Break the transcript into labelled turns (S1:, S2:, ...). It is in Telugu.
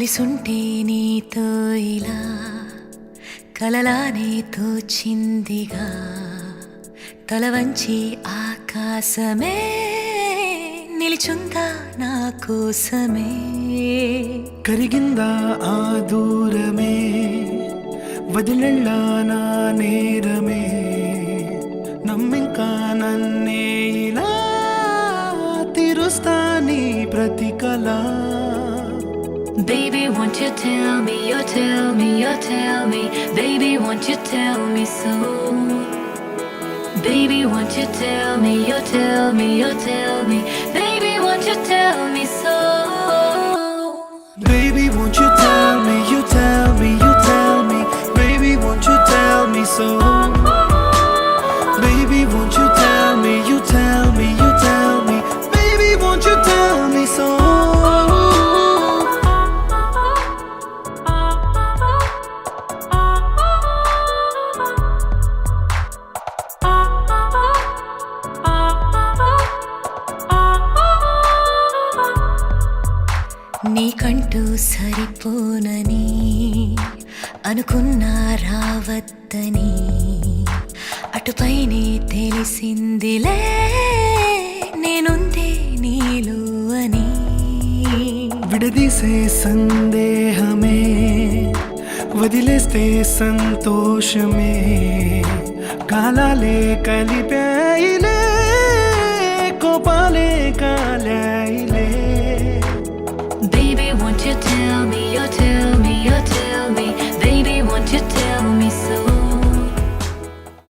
S1: కలిసుంటే నీతో ఇలా కలలానే తోచిందిగా తల వంచి ఆకాశమే నిలిచుందా నా కోసమే
S2: కరిగిందా ఆ దూరమే వదిలెళ్ళా నా నేరమే నమ్మింకా నన్నే ఇలా తీరుస్తా నీ ప్రతి కళ
S1: Baby, won't you tell me, you tell me, you tell me. Baby, won't you tell me so? Baby, won't you tell me, you tell me, you tell me. Baby, won't you tell me so?
S2: Baby, won't you tell me, you tell me, you tell me. Baby, won't you tell me so? Baby, won't you tell me, you tell me, you tell me. Baby, won't you tell me so?
S1: నీకంటూ సరిపోనని అనుకున్నా రావద్దని అటుపైనే తెలిసిందిలే నేనుందే నీలో అని
S2: విడదీసే సందేహమే వదిలేస్తే సంతోషమే కాలాలే కలిపాయిలే కోపాలే కాలాయిలే